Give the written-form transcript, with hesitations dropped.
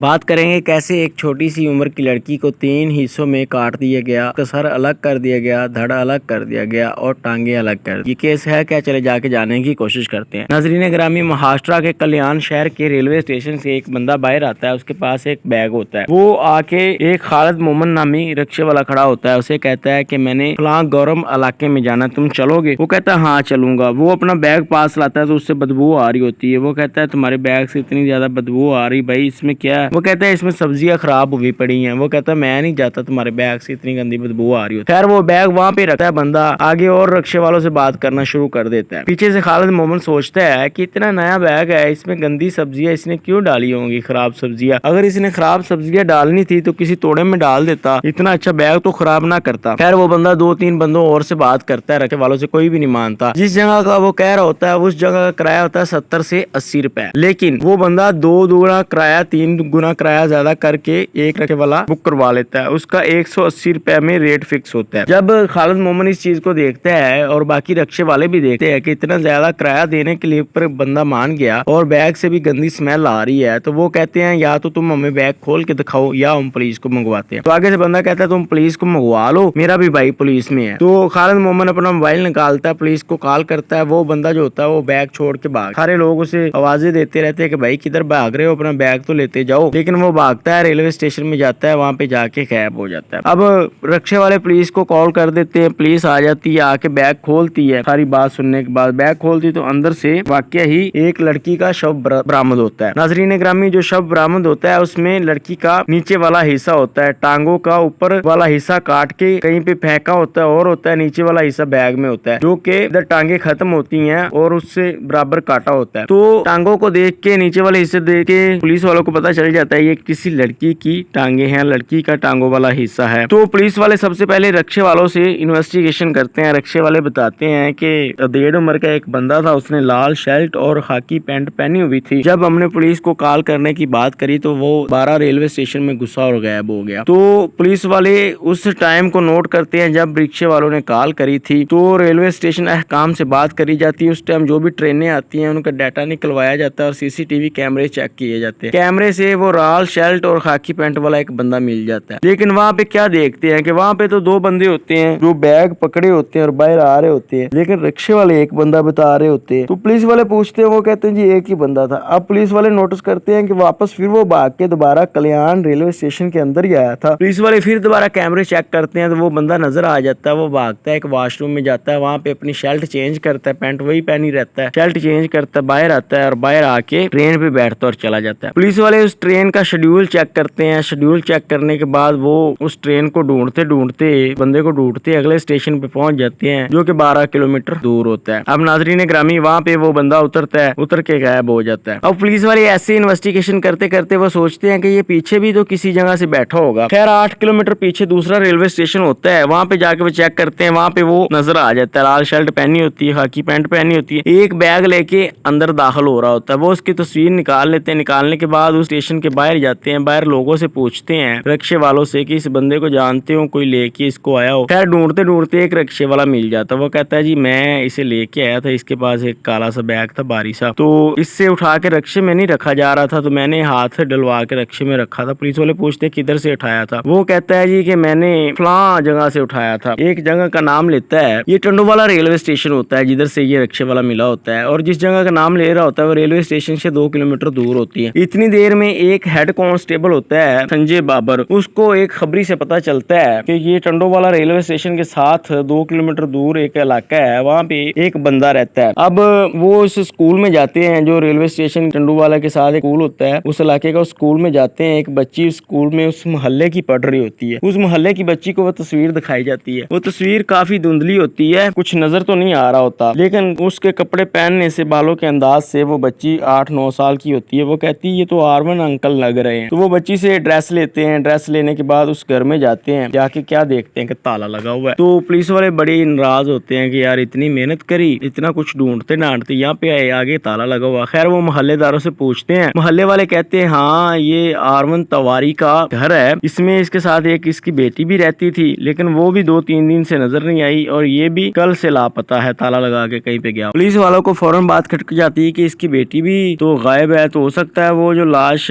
بات کریں گے کیسے ایک چھوٹی سی عمر کی لڑکی کو 3 حصوں میں کاٹ دیا گیا، اس کا سر الگ کر دیا گیا، دھڑ الگ کر دیا گیا اور ٹانگیں الگ کر دی۔ یہ کیس ہے کیا، چلے جا کے جاننے کی کوشش کرتے ہیں۔ ناظرین گرامی، مہاراشٹر کے کلیان شہر کے ریلوے اسٹیشن سے ایک بندہ باہر آتا ہے، اس کے پاس ایک بیگ ہوتا ہے۔ وہ آ کے ایک خالد مومن نامی رکشے والا کھڑا ہوتا ہے، اسے کہتا ہے کہ میں نے فلاں گورم علاقے میں جانا، تم چلو گے؟ وہ کہتا ہے ہاں چلوں گا۔ وہ اپنا بیگ پاس لاتا ہے تو اس سے بدبو آ رہی ہوتی ہے۔ وہ کہتا ہے تمہارے بیگ سے اتنی زیادہ بدبو آ رہی بھائی، اس میں کیا ہے؟ وہ کہتا ہے اس میں سبزیاں خراب ہوئی پڑی ہیں۔ وہ کہتا ہے میں نہیں جاتا، تمہارے بیگ سے اتنی گندی بدبو آ رہی ہوتی ہے۔ خیر وہ بیگ وہاں پہ رکھتا ہے بندہ، آگے اور رکشے والوں سے بات کرنا شروع کر دیتا ہے۔ پیچھے سے خالد مومن سوچتا ہے کہ اتنا نیا بیگ ہے، اس میں گندی سبزیاں اس نے کیوں ڈالی ہوں گی، خراب سبزیاں؟ اگر اس نے خراب سبزیاں ڈالنی تھی تو کسی توڑے میں ڈال دیتا، اتنا اچھا بیگ تو خراب نہ کرتا۔ خیر وہ بندہ 2-3 بندوں اور سے بات کرتا ہے، رکشے والوں سے کوئی بھی نہیں مانتا۔ جس جگہ کا وہ کہہ رہا ہوتا ہے اس جگہ کا کرایہ ہوتا ہے 70 سے 80 روپے، لیکن وہ بندہ 2 گنا کرایہ 3 گنا کرایہ زیادہ کر کے ایک رکشے والا بک کروا لیتا ہے۔ اس کا 180 روپے میں ریٹ فکس ہوتا ہے۔ جب خالد مومن اس چیز کو دیکھتا ہے اور باقی رکشے والے بھی دیکھتے ہیں کہ اتنا زیادہ کرایہ دینے کے لیے پر بندہ مان گیا اور بیگ سے بھی گندی اسمیل آ رہی ہے، تو وہ کہتے ہیں یا تو تم ہمیں بیگ کھول کے دکھاؤ یا ہم پولیس کو منگواتے ہیں۔ تو آگے سے بندہ کہتا ہے تم پولیس کو منگوا لو، میرا بھی بھائی پولیس میں ہے۔ تو خالد مومن اپنا موبائل نکالتا ہے، پولیس کو کال کرتا ہے۔ وہ بندہ جو ہوتا ہے وہ بیگ چھوڑ کے بھاگ، سارے لوگ اسے آوازیں دیتے رہتے ہیں کہ بھائی کدھر بھاگ رہے ہو، اپنا بیگ تو لیتے جاؤ، لیکن وہ بھاگتا ہے، ریلوے اسٹیشن میں جاتا ہے، وہاں پہ جا کے غائب ہو جاتا ہے۔ اب رکشے والے پولیس کو کال کر دیتے ہیں، پولیس آ جاتی ہے، آ کے بیگ کھولتی ہے۔ ساری بات سننے کے بعد بیگ کھولتی تو اندر سے واقعہ ہی ایک لڑکی کا شو برآمد ہوتا ہے۔ ناظرین گرامی، جو شو برآمد ہوتا ہے اس میں لڑکی کا نیچے والا حصہ ہوتا ہے، ٹانگوں کا اوپر والا حصہ کاٹ کے کہیں پہ پھینکا ہوتا ہے، اور ہوتا ہے نیچے والا حصہ بیگ میں ہوتا ہے، جو کہ ادھر ٹانگیں ختم ہوتی ہیں اور اس سے برابر کاٹا ہوتا ہے۔ تو ٹانگوں کو دیکھ کے، نیچے والے حصے دیکھ کے پولیس والوں کو پتا چل جاتا ہے یہ کسی لڑکی کی ٹانگیں ہیں، لڑکی کا ٹانگوں والا حصہ ہے۔ تو پولیس والے سب سے پہلے رکشے والوں سے انویسٹیگیشن کرتے ہیں۔ رکشے والے بتاتے ہیں کہ 1.5 عمر کا ایک بندہ تھا، اس نے لال شرٹ اور خاکی پینٹ پہنی ہوئی تھی۔ جب ہم نے پولیس کو کال کرنے کی بات کری تو وہ 12 ریلوے اسٹیشن میں گھسا اور غائب ہو گیا۔ تو پولیس والے اس ٹائم کو نوٹ کرتے ہیں جب رکشے والوں نے کال کری تھی، تو ریلوے اسٹیشن احکام سے بات کری جاتی ہے۔ اس ٹائم جو بھی ٹرینیں آتی ہیں ان کا ڈیٹا نکلوایا جاتا ہے اور CCTV کیمرے چیک کیے جاتے ہیں۔ کیمرے سے وہ لال شرٹ اور خاکی پینٹ والا ایک بندہ مل جاتا ہے، لیکن وہاں پہ کیا دیکھتے ہیں کہ وہاں پہ تو 2 بندے ہوتے ہیں جو بیگ پکڑے ہوتے ہیں اور باہر آ رہے ہوتے ہیں، لیکن رکشے والے ایک بندہ بتا رہے ہوتے ہیں۔ تو پولیس والے پوچھتے ہیں، وہ کہتے ہیں جی ایک ہی بندہ تھا۔ اب پولیس والے نوٹس کرتے ہیں کہ واپس پھر وہ بھاگ کے دوبارہ کلیان ریلوے اسٹیشن کے اندر ہی آیا تھا۔ پولیس والے پھر دوبارہ کیمرے چیک کرتے ہیں تو وہ بندہ نظر آ جاتا ہے۔ وہ بھاگتا ہے، ایک واش روم میں جاتا ہے، وہاں پہ اپنی شرٹ چینج کرتا ہے، پینٹ وہی پہنی رہتا ہے، شرٹ چینج کرتا ہے، باہر آتا ہے اور باہر آ کے ٹرین پہ بیٹھتا اور چلا جاتا ہے۔ پولیس والے اس ٹرین کا شیڈول چیک کرتے ہیں۔ شیڈول چیک کرنے کے بعد وہ اس ٹرین کو ڈھونڈتے بندے کو ڈھونڈتے اگلے اسٹیشن پہ پہنچ جاتے ہیں، جو کہ 12 کلومیٹر دور ہوتا ہے۔ اب ناظرین گرامی، وہاں پہ وہ بندہ اترتا ہے، اتر کے غائب ہو جاتا ہے۔ اب پولیس والے ایسے انویسٹیگیشن کرتے کرتے وہ سوچتے ہیں کہ یہ پیچھے بھی تو کسی جگہ سے بیٹھا ہوگا۔ خیر 8 کلومیٹر پیچھے دوسرا ریلوے اسٹیشن ہوتا ہے، وہاں پہ جا کے وہ چیک کرتے ہیں، وہاں پہ وہ نظر آ جاتا ہے، لال شرٹ پہنی ہوتی ہے، خاکی پینٹ پہنی ہوتی ہے، ایک بیگ لے کے اندر داخل ہو رہا ہوتا ہے۔ وہ اس کی تصویر نکال لیتے ہیں، نکالنے کے بعد اس اسٹیشن کے باہر جاتے ہیں، باہر لوگوں سے پوچھتے ہیں، رکشے والوں سے کہ اس بندے کو جانتے ہو، کوئی لے کے اس کو آیا ہو؟ خیر ڈھونڈتے ڈھونڈتے ایک رکشے والا مل جاتا ہے، وہ کہتا ہے جی میں اسے لے کے آیا تھا، اس کے پاس ایک کالا سا بیگ تھا بھاری سا، تو اس سے اٹھا کے رکشے میں نہیں رکھا جا رہا تھا، تو میں نے ہاتھ سے ڈلوا کے رکشے میں رکھا تھا۔ پولیس والے پوچھتے ہیں کدھر سے اٹھایا تھا؟ وہ کہتا ہے جی کہ میں نے فلاں جگہ سے اٹھایا تھا، ایک جگہ کا نام لیتا ہے۔ یہ ٹنڈو والا ریلوے اسٹیشن ہوتا ہے جدھر سے یہ رکشے والا ملا ہوتا ہے، اور جس جگہ کا نام لے رہا ہوتا ہے وہ ریلوے اسٹیشن سے 2 کلومیٹر دور ہوتی ہے۔ اتنی دیر میں ایک ہیڈ کانسٹیبل ہوتا ہے سنجے بابر، اس کو ایک خبری سے پتا چلتا ہے کہ یہ ٹنڈو والا ریلوے اسٹیشن کے ساتھ 2 کلومیٹر دور ایک علاقہ ہے، وہاں پہ ایک بندہ رہتا ہے۔ اب وہ اس اسکول میں جاتے ہیں جو ریلوے اسٹیشن ٹنڈو والا کے ساتھ ایک اسکول ہوتا ہے، اس علاقے کا اسکول میں جاتے ہیں۔ ایک بچی اسکول میں اس محلے کی پڑھ رہی ہوتی ہے، اس محلے کی بچی کو وہ تصویر دکھائی جاتی ہے۔ وہ تصویر کافی دھندلی ہوتی ہے، کچھ نظر تو نہیں آ رہا ہوتا، لیکن اس کے کپڑے پہننے سے، بالوں کے انداز سے وہ بچی 8-9 سال کی ہوتی ہے۔ وہ کہتی ہے یہ تو آرون انکل لگ رہے ہیں۔ تو وہ بچی سے ڈریس لیتے ہیں، ڈریس لینے کے بعد اس گھر میں جاتے ہیں، جا کے کیا دیکھتے ہیں کہ تالا لگا ہوا ہے۔ تو پولیس والے بڑے ناراض ہوتے ہیں کہ یار اتنی محنت کری، اتنا کچھ ڈھونڈتے یہاں پہ آگے تالا لگا ہوا۔ خیر وہ محلے داروں سے پوچھتے ہیں، محلے والے کہتے ہیں ہاں یہ آرون تواری کا گھر ہے، اس میں اس کے ساتھ ایک اس کی بیٹی بھی رہتی تھی، لیکن وہ بھی 2-3 دن سے نظر نہیں آئی، اور یہ بھی کل سے لاپتہ ہے، تالا لگا کے کہیں پہ گیا۔ پولیس والوں کو فوراً بات کھٹک جاتی ہے کہ اس کی بیٹی بھی تو غائب ہے، تو ہو سکتا ہے وہ جو لاش